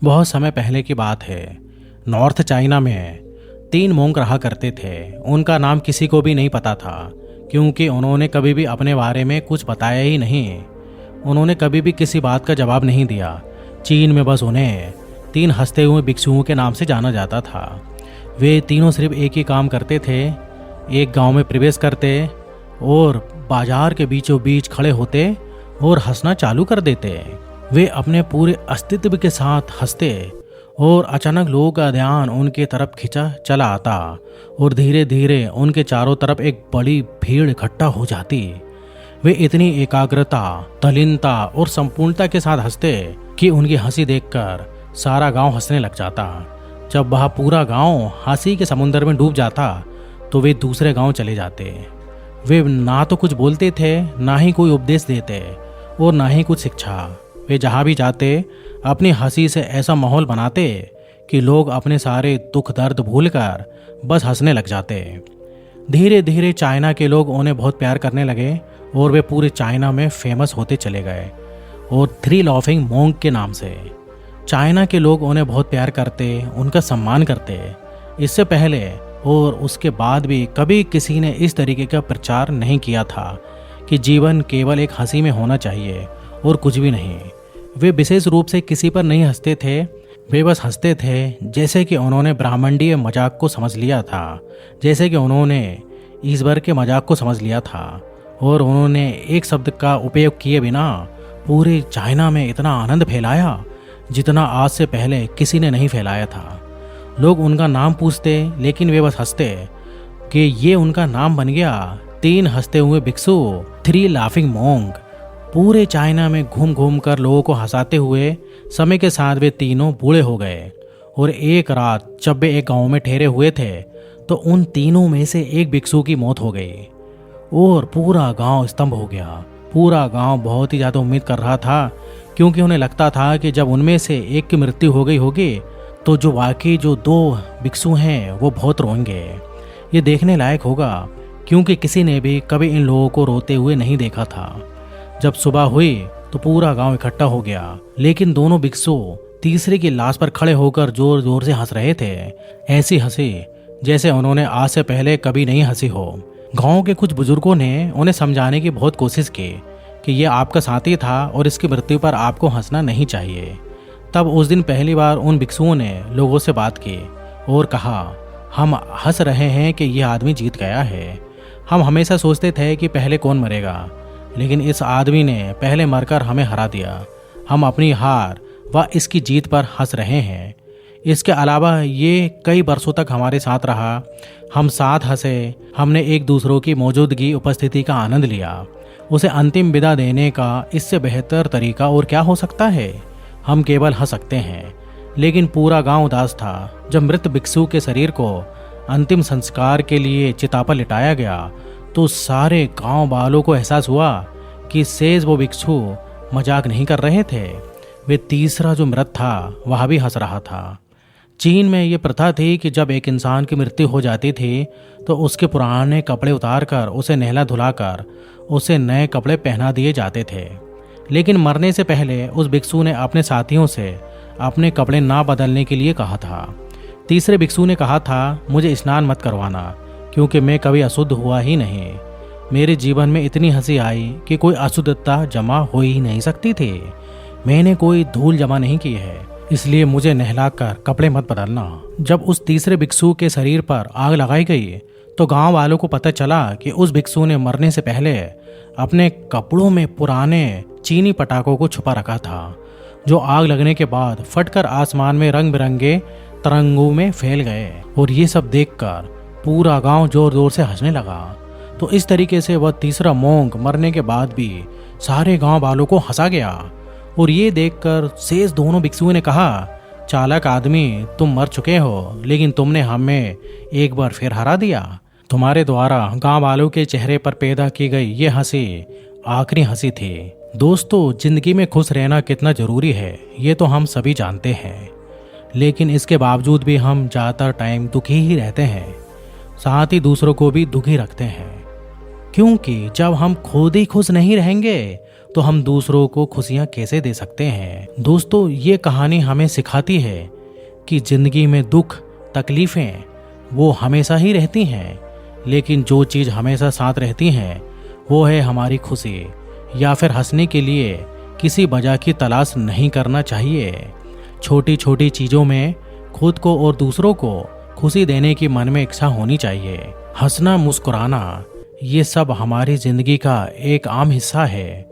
बहुत समय पहले की बात है। नॉर्थ चाइना में 3 मोंक रहा करते थे। उनका नाम किसी को भी नहीं पता था, क्योंकि उन्होंने कभी भी अपने बारे में कुछ बताया ही नहीं। उन्होंने कभी भी किसी बात का जवाब नहीं दिया। चीन में बस उन्हें 3 हंसते हुए भिक्षुओं के नाम से जाना जाता था। वे तीनों सिर्फ एक ही काम करते थे, एक गांव में प्रवेश करते और बाजार के बीचों बीच खड़े होते और हंसना चालू कर देते। वे अपने पूरे अस्तित्व के साथ हंसते और अचानक लोगों का ध्यान उनके तरफ खिंचा चला आता और धीरे धीरे उनके चारों तरफ एक बड़ी भीड़ इकट्ठा हो जाती। वे इतनी एकाग्रता, तल्लीनता और संपूर्णता के साथ हंसते कि उनकी हंसी देखकर सारा गांव हंसने लग जाता। जब वह पूरा गांव हंसी के समुद्र में डूब जाता तो वे दूसरे गांव चले जाते। वे ना तो कुछ बोलते थे, ना ही कोई उपदेश देते और ना ही कुछ शिक्षा। वे जहाँ भी जाते अपनी हंसी से ऐसा माहौल बनाते कि लोग अपने सारे दुख दर्द भूलकर बस हंसने लग जाते। धीरे धीरे चाइना के लोग उन्हें बहुत प्यार करने लगे और वे पूरे चाइना में फेमस होते चले गए और 3 लाफिंग मोंक के नाम से। चाइना के लोग उन्हें बहुत प्यार करते, उनका सम्मान करते। इससे पहले और उसके बाद भी कभी किसी ने इस तरीके का प्रचार नहीं किया था कि जीवन केवल एक हंसी में होना चाहिए और कुछ भी नहीं। वे विशेष रूप से किसी पर नहीं हंसते थे, वे बस हंसते थे जैसे कि उन्होंने ब्रह्मांडीय मजाक को समझ लिया था, जैसे कि उन्होंने ईश्वर के मजाक को समझ लिया था। और उन्होंने एक शब्द का उपयोग किए बिना पूरे चाइना में इतना आनंद फैलाया जितना आज से पहले किसी ने नहीं फैलाया था। लोग उनका नाम पूछते, लेकिन वे बस हंसते कि ये उनका नाम बन गया। 3 हंसते हुए भिक्षु, 3 लाफिंग मोंक। पूरे चाइना में घूम घूम कर लोगों को हंसाते हुए समय के साथ वे तीनों बूढ़े हो गए। और एक रात जब वे एक गांव में ठहरे हुए थे तो उन तीनों में से एक भिक्षु की मौत हो गई और पूरा गांव स्तंभ हो गया। पूरा गांव बहुत ही ज़्यादा उम्मीद कर रहा था, क्योंकि उन्हें लगता था कि जब उनमें से एक की मृत्यु हो गई होगी तो जो बाकी जो 2 भिक्षु हैं वो बहुत रोएंगे। ये देखने लायक होगा, क्योंकि किसी ने भी कभी इन लोगों को रोते हुए नहीं देखा था। जब सुबह हुई तो पूरा गांव इकट्ठा हो गया, लेकिन दोनों भिक्षु तीसरे की लाश पर खड़े होकर जोर जोर से हंस रहे थे। ऐसी हंसी जैसे उन्होंने आज से पहले कभी नहीं हंसी हो। गांव के कुछ बुजुर्गों ने उन्हें समझाने की बहुत कोशिश की कि यह आपका साथी था और इसकी मृत्यु पर आपको हंसना नहीं चाहिए। तब उस दिन पहली बार उन भिक्षुओं ने लोगों से बात की और कहा, हम हंस रहे हैं कि यह आदमी जीत गया है। हम हमेशा सोचते थे कि पहले कौन मरेगा, लेकिन इस आदमी ने पहले मरकर हमें हरा दिया। हम अपनी हार व इसकी जीत पर हंस रहे हैं। इसके अलावा ये कई बरसों तक हमारे साथ रहा। हम साथ हंसे, हमने एक दूसरों की मौजूदगी, उपस्थिति का आनंद लिया। उसे अंतिम विदा देने का इससे बेहतर तरीका और क्या हो सकता है। हम केवल हंस सकते हैं। लेकिन पूरा गांव उदास था। जब मृत भिक्षु के शरीर को अंतिम संस्कार के लिए चिता पर लिटाया गया तो सारे गांव वालों को एहसास हुआ कि शेष वो भिक्षु मजाक नहीं कर रहे थे। वे तीसरा जो मृत था वह भी हंस रहा था। चीन में ये प्रथा थी कि जब एक इंसान की मृत्यु हो जाती थी तो उसके पुराने कपड़े उतारकर उसे नहला धुलाकर उसे नए कपड़े पहना दिए जाते थे। लेकिन मरने से पहले उस भिक्षु ने अपने साथियों से अपने कपड़े ना बदलने के लिए कहा था। तीसरे भिक्षु ने कहा था, मुझे स्नान मत करवाना, क्योंकि मैं कभी अशुद्ध हुआ ही नहीं। मेरे जीवन में इतनी हंसी आई कि कोई अशुद्धता जमा हो ही नहीं सकती थी। मैंने कोई धूल जमा नहीं की है, इसलिए मुझे नहलाकर कपड़े मत बदलना। जब उस तीसरे भिक्षु के शरीर पर आग लगाई गई तो गांव वालों को पता चला कि उस भिक्षु ने मरने से पहले अपने कपड़ों में पुराने चीनी पटाखों को छुपा रखा था, जो आग लगने के बाद फटकर आसमान में रंग बिरंगे तरंगों में फैल गए। और ये सब देखकर पूरा गांव जोर जोर से हंसने लगा। तो इस तरीके से वह तीसरा मोंक मरने के बाद भी सारे गांव वालों को हंसा गया। और ये देखकर शेष दोनों भिक्षुओं ने कहा, चालाक आदमी, तुम मर चुके हो, लेकिन तुमने हमें एक बार फिर हरा दिया। तुम्हारे द्वारा गांव वालों के चेहरे पर पैदा की गई ये हंसी आखिरी हंसी थी। दोस्तों, जिंदगी में खुश रहना कितना जरूरी है ये तो हम सभी जानते हैं, लेकिन इसके बावजूद भी हम ज़्यादातर टाइम दुखी ही रहते हैं, साथ ही दूसरों को भी दुखी रखते हैं। क्योंकि जब हम खुद ही खुश नहीं रहेंगे तो हम दूसरों को खुशियाँ कैसे दे सकते हैं। दोस्तों, ये कहानी हमें सिखाती है कि जिंदगी में दुख तकलीफ़ें वो हमेशा ही रहती हैं, लेकिन जो चीज़ हमेशा साथ रहती हैं वो है हमारी खुशी। या फिर हंसने के लिए किसी वजह की तलाश नहीं करना चाहिए। छोटी छोटी चीज़ों में खुद को और दूसरों को खुशी देने की मन में इच्छा होनी चाहिए। हंसना मुस्कुराना ये सब हमारी ज़िंदगी का एक आम हिस्सा है,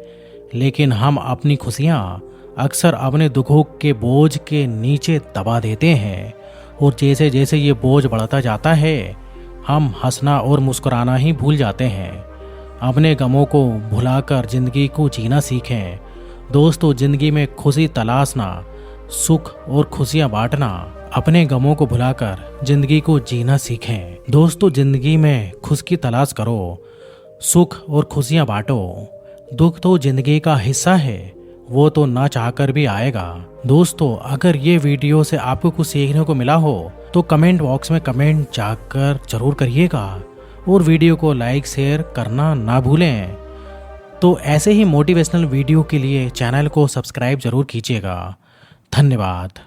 लेकिन हम अपनी खुशियाँ अक्सर अपने दुखों के बोझ के नीचे दबा देते हैं। और जैसे जैसे ये बोझ बढ़ता जाता है हम हंसना और मुस्कुराना ही भूल जाते हैं। अपने गमों को भुलाकर ज़िंदगी को जीना सीखें। दोस्तों, ज़िंदगी में खुशी तलाशना, सुख और खुशियाँ बांटना, अपने गमों को भुलाकर ज़िंदगी को जीना सीखें। दोस्तों, ज़िंदगी में खुश की तलाश करो, सुख और खुशियाँ बांटो। दुख तो ज़िंदगी का हिस्सा है, वो तो ना चाहकर भी आएगा। दोस्तों, अगर ये वीडियो से आपको कुछ सीखने को मिला हो तो कमेंट बॉक्स में कमेंट जाकर जरूर करिएगा और वीडियो को लाइक शेयर करना ना भूलें। तो ऐसे ही मोटिवेशनल वीडियो के लिए चैनल को सब्सक्राइब जरूर कीजिएगा। धन्यवाद।